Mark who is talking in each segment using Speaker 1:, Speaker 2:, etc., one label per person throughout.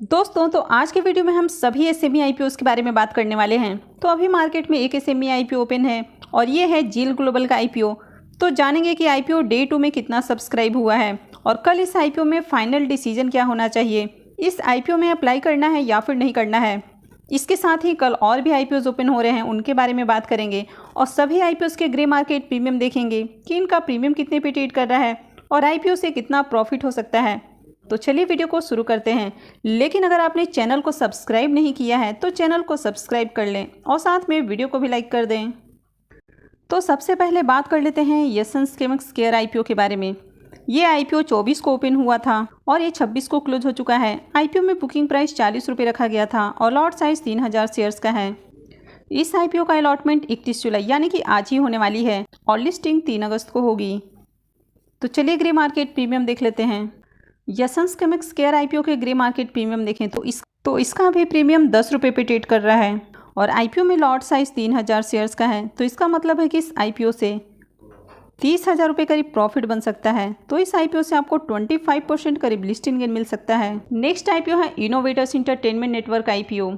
Speaker 1: दोस्तों तो आज के वीडियो में हम सभी एसएमई आईपीओस के बारे में बात करने वाले हैं। तो अभी मार्केट में एक एसएमई आईपीओ ओपन है और ये है जील ग्लोबल का आईपीओ। तो जानेंगे कि आईपीओ डे 2 में कितना सब्सक्राइब हुआ है और कल इस आईपीओ में फाइनल डिसीजन क्या होना चाहिए, इस आईपीओ में अप्लाई करना है या फिर नहीं करना है। इसके साथ ही कल और भी आईपीओज ओपन हो रहे हैं, उनके बारे में बात करेंगे और सभी आईपीओज के ग्रे मार्केट प्रीमियम देखेंगे कि इनका प्रीमियम कितने पे ट्रेड कर रहा है और आईपीओ से कितना प्रॉफिट हो सकता है। तो चलिए वीडियो को शुरू करते हैं। लेकिन अगर आपने चैनल को सब्सक्राइब नहीं किया है तो चैनल को सब्सक्राइब कर लें और साथ में वीडियो को भी लाइक कर दें। तो सबसे पहले बात कर लेते हैं यशंस केमिक्स केयर आईपीओ के बारे में। ये आईपीओ 24 को ओपन हुआ था और ये 26 को क्लोज हो चुका है। आईपीओ में बुकिंग प्राइस 40 रुपये रखा गया था और लॉट साइज 3000 शेयर्स का है। इस आईपीओ का अलॉटमेंट 31 जुलाई यानी कि आज ही होने वाली है और लिस्टिंग 3 अगस्त को होगी। तो चलिए ग्रे मार्केट प्रीमियम देख लेते हैं। यशंस केमिक्स केयर आईपीओ के ग्रे मार्केट प्रीमियम देखें तो इसका भी प्रीमियम 10 रुपये पे ट्रेड कर रहा है और आईपीओ में लॉट साइज 3000 शेयर्स का है। तो इसका मतलब है कि इस आईपीओ से 30,000 रुपये करीब प्रॉफिट बन सकता है। तो इस आईपीओ से आपको 25% करीब लिस्टिंग गेन मिल सकता है। नेक्स्ट आईपीओ है इनोवेटर्स एंटरटेनमेंट नेटवर्क आईपीओ।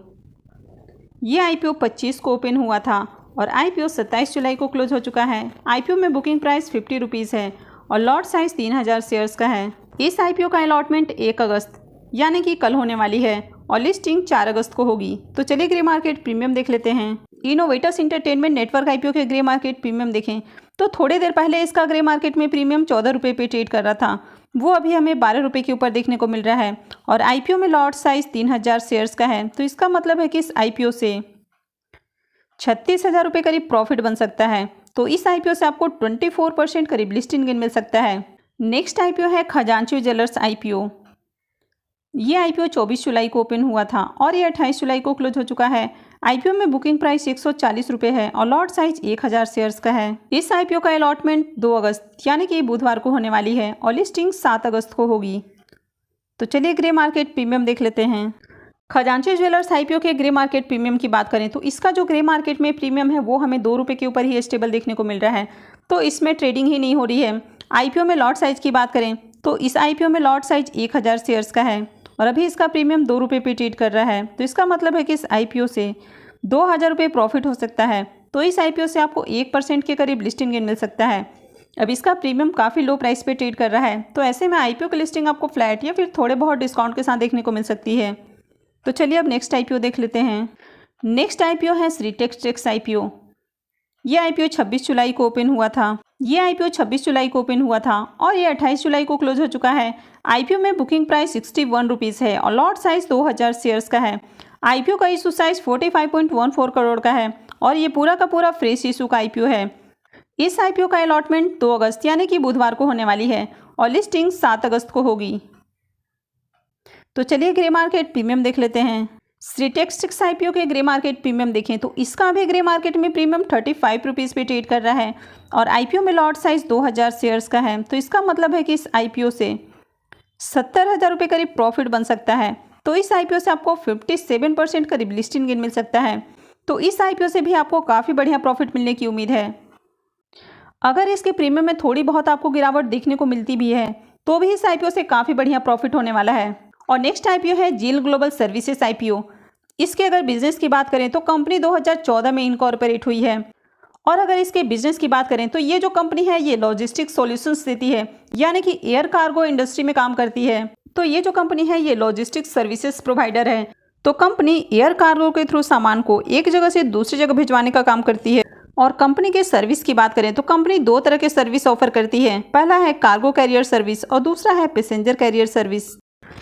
Speaker 1: ये आईपीओ 25 को ओपन हुआ था और आईपीओ 27 जुलाई को क्लोज हो चुका है। आईपीओ में बुकिंग प्राइस 50 रुपीज़ है और लॉट साइज 3000 शेयर्स का है। इस आईपीओ का अलॉटमेंट 1 अगस्त यानी कि कल होने वाली है और लिस्टिंग 4 अगस्त को होगी। तो चलिए ग्रे मार्केट प्रीमियम देख लेते हैं। इनोवेटर्स एंटरटेनमेंट नेटवर्क आईपीओ के ग्रे मार्केट प्रीमियम देखें तो थोड़ी देर पहले इसका ग्रे मार्केट में प्रीमियम 14 रुपये पे ट्रेड कर रहा था, वो अभी हमें 12 रुपये के ऊपर देखने को मिल रहा है और आईपीओ में लॉट साइज 3000 शेयर्स का है। तो इसका मतलब है कि इस आईपीओ से 36,000 रुपये करीब प्रॉफिट बन सकता है। तो इस आईपीओ से आपको 24% करीब लिस्टिंग गेन मिल सकता है। नेक्स्ट आईपीओ है खजांची ज्वेलर्स आईपीओ। ये आईपीओ 24 जुलाई को ओपन हुआ था और ये 28 जुलाई को क्लोज हो चुका है। आईपीओ में बुकिंग प्राइस 140 रुपये है और लॉट साइज 1000 शेयर्स का है। इस आईपीओ का अलॉटमेंट 2 अगस्त यानी कि बुधवार को होने वाली है और लिस्टिंग 7 अगस्त को होगी। तो चलिए ग्रे मार्केट प्रीमियम देख लेते हैं। खजांची ज्वेलर्स आईपीओ के ग्रे मार्केट प्रीमियम की बात करें तो इसका जो ग्रे मार्केट में प्रीमियम है वो हमें 2 रुपये के ऊपर ही स्टेबल देखने को मिल रहा है। तो इसमें ट्रेडिंग ही नहीं हो रही है। आईपीओ में लॉट साइज की बात करें तो इस आईपीओ में लॉट साइज 1000 शेयर्स का है और अभी इसका प्रीमियम 2 रुपये पे ट्रेड कर रहा है। तो इसका मतलब है कि इस आईपीओ से 2000 रुपये प्रॉफिट हो सकता है। तो इस आईपीओ से आपको 1% के करीब लिस्टिंग गेन मिल सकता है। अब इसका प्रीमियम काफ़ी लो प्राइस पे ट्रेड कर रहा है, तो ऐसे में आईपीओ की लिस्टिंग आपको फ्लैट या फिर थोड़े बहुत डिस्काउंट के साथ देखने को मिल सकती है। तो चलिए अब नेक्स्ट आईपीओ देख लेते हैं। नेक्स्ट आईपीओ है श्रीटेक्स आईपीओ। ये आईपीओ 26 जुलाई को ओपन हुआ था। ये आईपीओ 26 जुलाई को ओपन हुआ था और ये 28 जुलाई को क्लोज हो चुका है। आईपीओ में बुकिंग प्राइस 61 रुपीज़ है और लॉट साइज 2000 शेयर्स का है। आईपीओ का इशू साइज 45.14 करोड़ का है और ये पूरा का पूरा फ्रेश इशू का आईपीओ है। इस आईपीओ का अलॉटमेंट 2 अगस्त यानी कि बुधवार को होने वाली है और लिस्टिंग 7 अगस्त को होगी। तो चलिए ग्रे मार्केट प्रीमियम देख लेते हैं। श्रीटेक्स आईपीओ के ग्रे मार्केट प्रीमियम देखें तो इसका भी ग्रे मार्केट में प्रीमियम 35 रुपीज़ पे ट्रेड कर रहा है और आईपीओ में लॉट साइज 2000 शेयर्स का है। तो इसका मतलब है कि इस आईपीओ से 70,000 रुपये करीब प्रॉफिट बन सकता है। तो इस आईपीओ से आपको 57% करीब लिस्टिंग गेन मिल सकता है। तो इस आईपीओ से भी आपको काफ़ी बढ़िया प्रॉफिट मिलने की उम्मीद है। अगर इसके प्रीमियम में थोड़ी बहुत आपको गिरावट देखने को मिलती भी है तो भी इस आईपीओ से काफ़ी बढ़िया प्रॉफिट होने वाला है। और नेक्स्ट आईपीओ है जील ग्लोबल सर्विसेज आईपीओ। इसके अगर बिजनेस की बात करें तो कंपनी 2014 में इनकॉर्पोरेट हुई है और अगर इसके बिजनेस की बात करें तो ये जो कंपनी है ये लॉजिस्टिक्स सॉल्यूशंस देती है, यानी कि एयर कार्गो इंडस्ट्री में काम करती है। तो ये जो कंपनी है ये लॉजिस्टिक्स सर्विसेज प्रोवाइडर है। तो कंपनी एयर कार्गो के थ्रू सामान को एक जगह से दूसरी जगह भिजवाने का काम करती है। और कंपनी के सर्विस की बात करें तो कंपनी 2 तरह के सर्विस ऑफर करती है। पहला है कार्गो कैरियर सर्विस और दूसरा है पैसेंजर कैरियर सर्विस।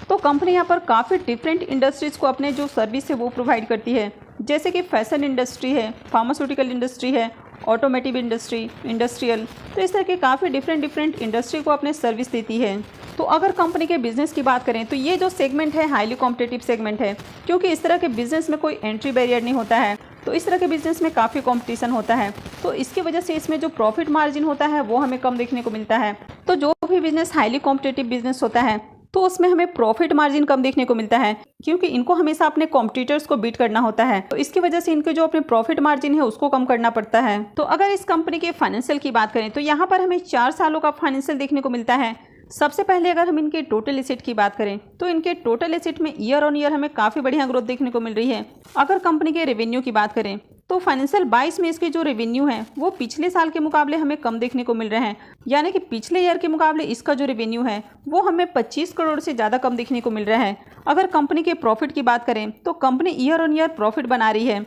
Speaker 1: तो कंपनी यहाँ पर काफ़ी डिफरेंट इंडस्ट्रीज़ को अपने जो सर्विस है वो प्रोवाइड करती है, जैसे कि फैशन इंडस्ट्री है, फार्मास्यूटिकल इंडस्ट्री है, ऑटोमेटिव इंडस्ट्री, इंडस्ट्रियल। तो इस तरह के काफ़ी डिफरेंट इंडस्ट्री को अपने सर्विस देती है। तो अगर कंपनी के बिजनेस की बात करें तो ये जो सेगमेंट है हाईली कॉम्पिटिटिव सेगमेंट है, क्योंकि इस तरह के बिजनेस में कोई एंट्री बैरियर नहीं होता है। तो इस तरह के बिजनेस में काफ़ी कंपटीशन होता है, तो इसकी वजह से इसमें जो प्रॉफिट मार्जिन होता है वो हमें कम देखने को मिलता है। तो जो भी बिजनेस हाईली कॉम्पिटिटिव बिजनेस होता है तो उसमें हमें प्रॉफिट मार्जिन कम देखने को मिलता है, क्योंकि इनको हमेशा अपने कॉम्पिटिटर्स को बीट करना होता है। तो इसकी वजह से इनके जो अपने प्रॉफिट मार्जिन है उसको कम करना पड़ता है। तो अगर इस कंपनी के फाइनेंशियल की बात करें तो यहाँ पर हमें 4 सालों का फाइनेंशियल देखने को मिलता है। सबसे पहले अगर हम इनके टोटल एसेट की बात करें तो इनके टोटल एसेट में ईयर ऑन ईयर हमें काफ़ी बढ़िया ग्रोथ देखने को मिल रही है। अगर कंपनी के रेवेन्यू की बात करें तो फाइनेंशियल 22 में इसके जो रेवेन्यू है वो पिछले साल के मुकाबले हमें कम देखने को मिल रहे हैं, यानी कि पिछले ईयर के मुकाबले इसका जो रेवेन्यू है वो हमें 25 करोड़ से ज़्यादा कम देखने को मिल रहा है। अगर कंपनी के प्रॉफिट की बात करें तो company year on year profit बना रही है।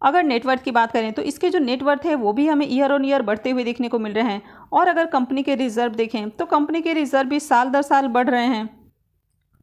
Speaker 1: अगर नेटवर्थ की बात करें तो इसके जो नेटवर्थ है वो भी हमें ईयर ऑन ईयर बढ़ते हुए देखने को मिल रहे हैं। और अगर कंपनी के रिजर्व देखें तो कंपनी के रिजर्व भी साल दर साल बढ़ रहे हैं।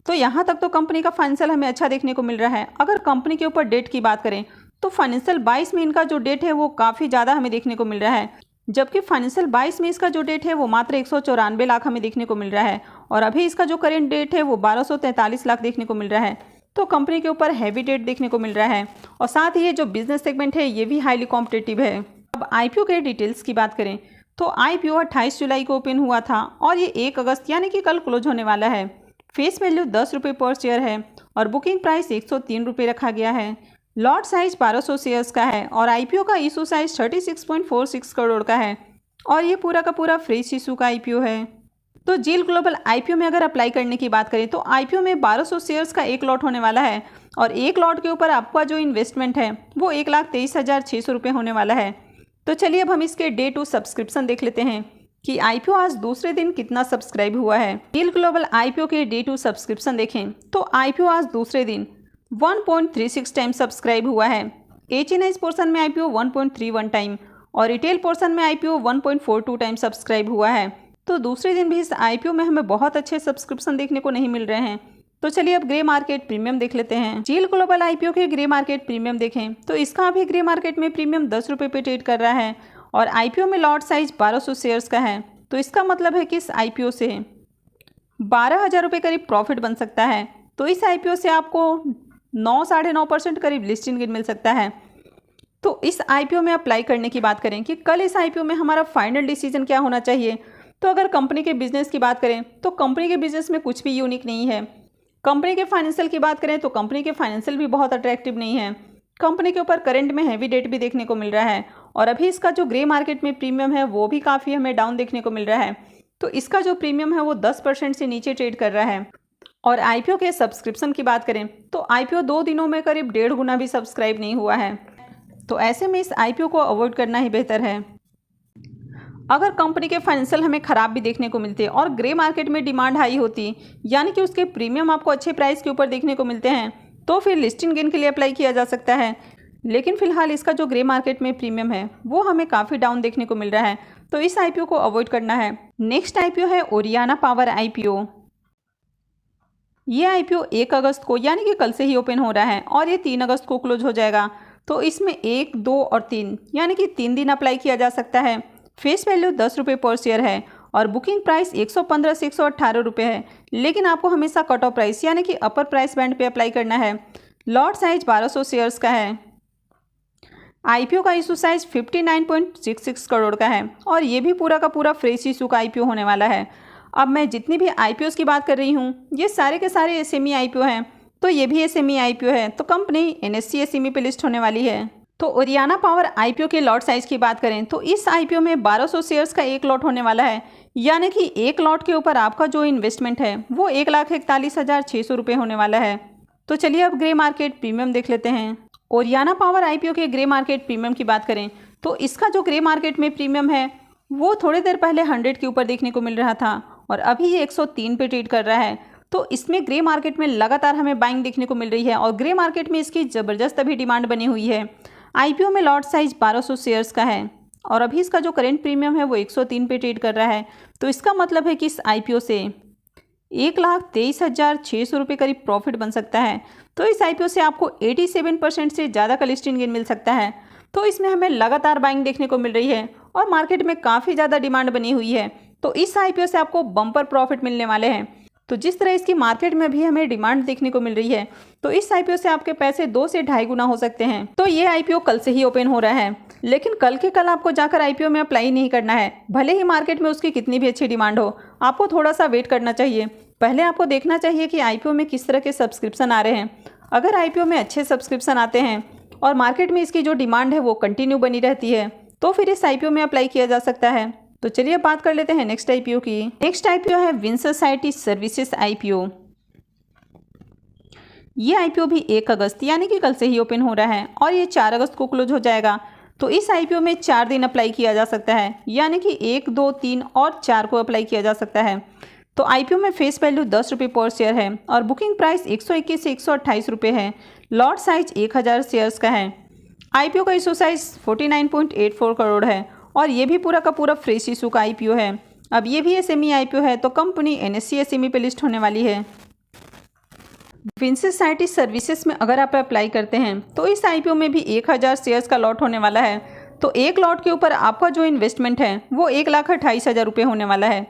Speaker 1: तो यहाँ तक तो कंपनी का फाइनेंशियल हमें अच्छा देखने को मिल रहा है। अगर कंपनी के ऊपर डेट की बात करें तो फाइनेंशियल 22 में इनका जो डेट है वो काफ़ी ज़्यादा हमें देखने को मिल रहा है, जबकि फाइनेंशियल 22 में इसका जो डेट है वो मात्र 194 लाख हमें देखने को मिल रहा है। और अभी इसका जो करेंट डेट है वो 1243 लाख देखने को मिल रहा है। तो कंपनी के ऊपर हैवी डेट देखने को मिल रहा है और साथ ही ये जो बिजनेस सेगमेंट है ये भी हाईली कॉम्पिटिटिव है। अब आईपीओ के डिटेल्स की बात करें तो आईपीओ 28 जुलाई को ओपन हुआ था और ये 1 अगस्त यानी कि कल क्लोज होने वाला है। फेस वैल्यू 10 रुपये पर शेयर है और बुकिंग प्राइस 103 रुपये रखा गया है। लॉट साइज 1200 शेयर्स का है और आईपीओ का इशू साइज 36.46 करोड़ का है और ये पूरा का पूरा फ्रेश इशू का आईपीओ है। तो जील ग्लोबल आईपीओ में अगर अप्लाई करने की बात करें तो आईपीओ में 1200 शेयर्स का एक लॉट होने वाला है और एक लॉट के ऊपर आपका जो इन्वेस्टमेंट है वो 1,23,600 रुपये होने वाला है। तो चलिए अब हम इसके डे 2 सब्सक्रिप्शन देख लेते हैं कि आईपीओ आज दूसरे दिन कितना सब्सक्राइब हुआ है। जील ग्लोबल आईपीओ के डे 2 सब्सक्रिप्शन देखें तो आईपीओ आज दूसरे दिन 1.36 टाइम सब्सक्राइब हुआ है। एचएनआई पोर्शन में आईपीओ 1.31 टाइम और रिटेल पोर्शन में आईपीओ 1.42 टाइम सब्सक्राइब हुआ है। तो दूसरे दिन भी इस आईपीओ में हमें बहुत अच्छे सब्सक्रिप्शन देखने को नहीं मिल रहे हैं। तो चलिए अब ग्रे मार्केट प्रीमियम देख लेते हैं। जील ग्लोबल आईपीओ के ग्रे मार्केट प्रीमियम देखें तो इसका अभी ग्रे मार्केट में प्रीमियम 10 रुपये पे ट्रेड कर रहा है और आईपीओ में लॉट साइज 1200 शेयर्स का है। तो इसका मतलब है कि इस आईपीओ से 12,000 रुपये करीब प्रॉफिट बन सकता है। तो इस आईपीओ से आपको 9-9.5% करीब लिस्टिंग गेन मिल सकता है। तो इस आईपीओ में अप्लाई करने की बात करें कि कल इस आईपीओ में हमारा फाइनल डिसीजन क्या होना चाहिए, तो अगर कंपनी के बिजनेस की बात करें तो कंपनी के बिजनेस में कुछ भी यूनिक नहीं है। कंपनी के फाइनेंशियल की बात करें तो कंपनी के फाइनेंशियल भी बहुत अट्रैक्टिव नहीं है। कंपनी के ऊपर करंट में हैवी डेट भी देखने को मिल रहा है और अभी इसका जो ग्रे मार्केट में प्रीमियम है वो भी काफ़ी हमें डाउन देखने को मिल रहा है। तो इसका जो प्रीमियम है वो 10% से नीचे ट्रेड कर रहा है। और आईपीओ के सब्सक्रिप्शन की बात करें तो आईपीओ 2 दिनों में करीब 1.5 गुना भी सब्सक्राइब नहीं हुआ है। तो ऐसे में इस आईपीओ को अवॉइड करना ही बेहतर है। अगर कंपनी के फाइनेंशियल हमें ख़राब भी देखने को मिलते और ग्रे मार्केट में डिमांड हाई होती, यानी कि उसके प्रीमियम आपको अच्छे प्राइस के ऊपर देखने को मिलते हैं, तो फिर लिस्टिंग गेन के लिए अप्लाई किया जा सकता है। लेकिन फिलहाल इसका जो ग्रे मार्केट में प्रीमियम है वो हमें काफ़ी डाउन देखने को मिल रहा है। तो इस आईपीओ को अवॉइड करना है। नेक्स्ट आईपीओ है ओरियाना पावर आईपीओ। ये आईपीओ 1 अगस्त को यानी कि कल से ही ओपन हो रहा है और ये 3 अगस्त को क्लोज हो जाएगा। तो इसमें 1, 2 और 3 यानी कि 3 दिन अप्लाई किया जा सकता है। फेस वैल्यू 10 रुपये पर शेयर है और बुकिंग प्राइस 115 से 118 रुपये है, लेकिन आपको हमेशा कट ऑफ प्राइस यानी कि अपर प्राइस बैंड पे अप्लाई करना है। लॉट साइज 1200 शेयर्स का है। आईपीओ का इशू साइज 59.66 करोड़ का है और ये भी पूरा का पूरा फ्रेश इशू का आईपीओ होने वाला है। अब मैं जितनी भी आईपीओस की बात कर रही हूँ ये सारे के सारे एसएमई आईपीओ हैं, तो ये भी एसएमई आईपीओ है। तो कंपनी एनएससी एसएमई पे लिस्ट होने वाली है। तो ओरियाना पावर आईपीओ के लॉट साइज की बात करें तो इस आईपीओ में 1200 शेयर्स का एक लॉट होने वाला है, यानी कि एक लॉट के ऊपर आपका जो इन्वेस्टमेंट है वो 1,41,600 रुपये होने वाला है। तो चलिए अब ग्रे मार्केट प्रीमियम देख लेते हैं। ओरियाना पावर आईपीओ के ग्रे मार्केट प्रीमियम की बात करें तो इसका जो ग्रे मार्केट में प्रीमियम है वो थोड़ी देर पहले 100 के ऊपर देखने को मिल रहा था और अभी ये 103 पे ट्रेड कर रहा है। तो इसमें ग्रे मार्केट में लगातार हमें बाइंग देखने को मिल रही है और ग्रे मार्केट में इसकी ज़बरदस्त अभी डिमांड बनी हुई है। आईपीओ में लॉट साइज 1200 शेयर्स का है और अभी इसका जो करेंट प्रीमियम है वो 103 पे ट्रेड कर रहा है। तो इसका मतलब है कि इस आईपीओ से 1,23,600 रुपये करीब प्रॉफिट बन सकता है। तो इस आईपीओ से आपको 87% से ज़्यादा का लिस्टिंग गेन मिल सकता है। तो इसमें हमें लगातार बाइंग देखने को मिल रही है और मार्केट में काफ़ी ज़्यादा डिमांड बनी हुई है। तो इस आईपीओ से आपको बम्पर प्रॉफिट मिलने वाले हैं। तो जिस तरह इसकी मार्केट में भी हमें डिमांड देखने को मिल रही है तो इस आईपीओ से आपके पैसे 2 से 2.5 गुना हो सकते हैं। तो ये आईपीओ कल से ही ओपन हो रहा है, लेकिन कल के कल आपको जाकर आईपीओ में अप्लाई नहीं करना है। भले ही मार्केट में उसकी कितनी भी अच्छी डिमांड हो, आपको थोड़ा सा वेट करना चाहिए। पहले आपको देखना चाहिए कि आईपीओ में किस तरह के सब्सक्रिप्शन आ रहे हैं। अगर आईपीओ में अच्छे सब्सक्रिप्शन आते हैं और मार्केट में इसकी जो डिमांड है वो कंटिन्यू बनी रहती है तो फिर इस आईपीओ में अप्लाई किया जा सकता है। तो चलिए बात कर लेते हैं नेक्स्ट आईपीओ की। नेक्स्ट आईपीओ है विंसस आईटी सर्विसेज आईपीओ। ये आईपीओ भी 1 अगस्त यानी कि कल से ही ओपन हो रहा है और ये 4 अगस्त को क्लोज हो जाएगा। तो इस आईपीओ में 4 दिन अप्लाई किया जा सकता है, यानी कि 1, 2, 3 और 4 को अप्लाई किया जा सकता है। तो आईपीओ में फेस वैल्यू 10 रुपये पर शेयर है और बुकिंग प्राइस 121 से 128 रुपये है। लॉट साइज 1000 शेयर्स का है। आईपीओ का इशू साइज 49.84 करोड़ है और ये भी पूरा का पूरा फ्रेश इशू का आईपीओ है। अब ये भी एसएमई आईपीओ है तो कंपनी एनएससी एसएमई पे लिस्ट होने वाली है। विंसस आईटी सर्विसेज में अगर आप अप्लाई करते हैं तो इस आईपीओ में भी 1000 शेयर्स का लॉट होने वाला है। तो एक लॉट के ऊपर आपका जो इन्वेस्टमेंट है वो 1,28,000 रुपये होने वाला है।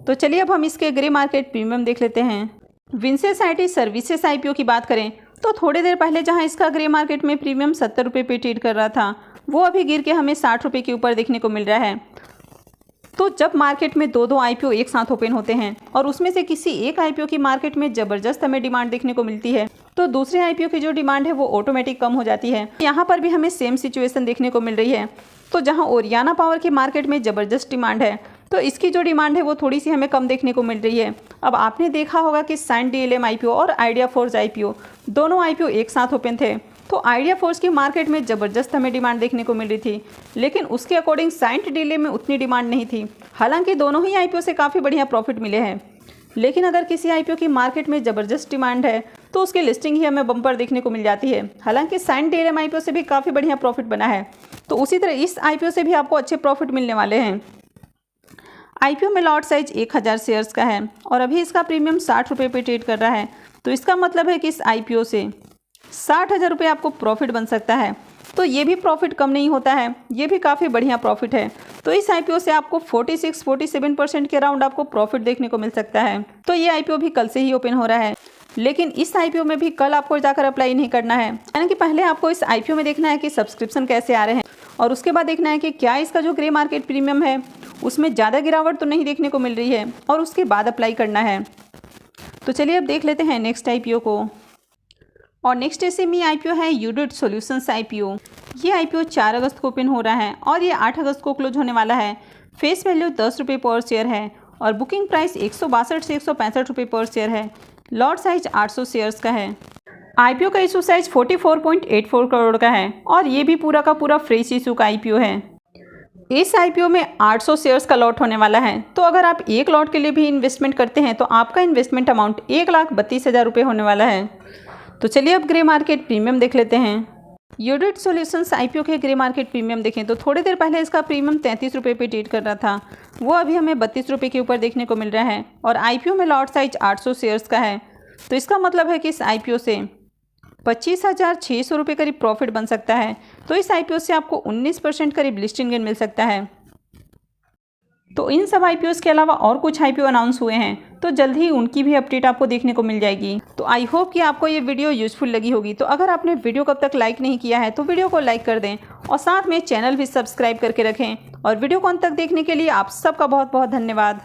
Speaker 1: तो चलिए अब हम इसके ग्रे मार्केट प्रीमियम देख लेते हैं। विंसस आईटी सर्विसेज आईपीओ की बात करें तो थोड़ी देर पहले जहां इसका ग्रे मार्केट में प्रीमियम 70 रुपये पे ट्रेड कर रहा था, वो अभी गिर के हमें 60 रुपये के ऊपर देखने को मिल रहा है। तो जब मार्केट में दो आईपीओ एक साथ ओपन होते हैं और उसमें से किसी एक आईपीओ की मार्केट में ज़बरदस्त हमें डिमांड देखने को मिलती है, तो दूसरे आईपीओ की जो डिमांड है वो ऑटोमेटिक कम हो जाती है। यहाँ पर भी हमें सेम सिचुएशन देखने को मिल रही है। तो जहाँ ओरियाना पावर की मार्केट में ज़बरदस्त डिमांड है, तो इसकी जो डिमांड है वो थोड़ी सी हमें कम देखने को मिल रही है। अब आपने देखा होगा कि साइन डीएलएम आईपीओ और आइडिया फोर्स आईपीओ दोनों आईपीओ एक साथ ओपन थे, तो आइडिया फोर्स की मार्केट में ज़बरदस्त हमें डिमांड देखने को मिल रही थी, लेकिन उसके अकॉर्डिंग साइन डीएलएम में उतनी डिमांड नहीं थी। हालांकि दोनों ही आईपीओ से काफ़ी बढ़िया प्रॉफिट मिले हैं, लेकिन अगर किसी आईपीओ की मार्केट में ज़बरदस्त डिमांड है तो उसकी लिस्टिंग ही हमें बम्पर देखने को मिल जाती है। हालांकि साइन डीएलएम आईपीओ से भी काफ़ी बढ़िया प्रॉफिट बना है, तो उसी तरह इस आईपीओ से भी आपको अच्छे प्रॉफिट मिलने वाले हैं। आईपीओ में लॉट साइज 1000 शेयर्स का है और अभी इसका प्रीमियम 60 रुपये पे ट्रेड कर रहा है। तो इसका मतलब है कि इस आईपीओ से 60,000 रुपये आपको प्रॉफिट बन सकता है। तो ये भी प्रॉफिट कम नहीं होता है, ये भी काफ़ी बढ़िया प्रॉफिट है। तो इस आईपीओ से आपको 46-47% के अराउंड आपको प्रॉफिट देखने को मिल सकता है। तो ये आईपीओ भी कल से ही ओपन हो रहा है, लेकिन इस आईपीओ में भी कल आपको जाकर अप्लाई नहीं करना है। यानी कि पहले आपको इस आईपीओ में देखना है कि सब्सक्रिप्शन कैसे आ रहे हैं और उसके बाद देखना है कि क्या इसका जो ग्रे मार्केट प्रीमियम है उसमें ज़्यादा गिरावट तो नहीं देखने को मिल रही है, और उसके बाद अप्लाई करना है। तो चलिए अब देख लेते हैं नेक्स्ट आईपीओ को। और नेक्स्ट एसएमई आईपीओ है यूडिट सॉल्यूशंस आईपीओ। ये आईपीओ 4 अगस्त को ओपन हो रहा है और ये 8 अगस्त को क्लोज होने वाला है। फेस वैल्यू 10 रुपये पर शेयर है और बुकिंग प्राइस 162 से 165 रुपये पर शेयर है। लॉट साइज 800 शेयर्स का है। आईपीओ का इशू साइज 44.84 करोड़ का है और ये भी पूरा का पूरा फ्रेश इशू का आईपीओ है। इस आईपीओ में 800 शेयर्स का लॉट होने वाला है। तो अगर आप एक लॉट के लिए भी इन्वेस्टमेंट करते हैं तो आपका इन्वेस्टमेंट अमाउंट 1,32,000 रुपये होने वाला है। तो चलिए अब ग्रे मार्केट प्रीमियम देख लेते हैं। यूडिट सॉल्यूशंस आईपीओ के ग्रे मार्केट प्रीमियम देखें तो थोड़ी देर पहले इसका प्रीमियम 33 रुपये पे ट्रेड कर रहा था, वो अभी हमें 32 रुपये के ऊपर देखने को मिल रहा है और आईपीओ में लॉट साइज 800 शेयर्स का है। तो इसका मतलब है कि इस आईपीओ से 25,600 रुपये करीब प्रॉफिट बन सकता है। तो इस आईपीओ से आपको 19% करीब लिस्टिंग गेन मिल सकता है। तो इन सब आईपीओस के अलावा और कुछ आईपीओ अनाउंस हुए हैं, तो जल्द ही उनकी भी अपडेट आपको देखने को मिल जाएगी। तो आई होप कि आपको ये वीडियो यूजफुल लगी होगी। तो अगर आपने वीडियो कब तक लाइक नहीं किया है तो वीडियो को लाइक कर दें और साथ में चैनल भी सब्सक्राइब करके रखें। और वीडियो को अंत तक देखने के लिए आप सबका बहुत बहुत धन्यवाद।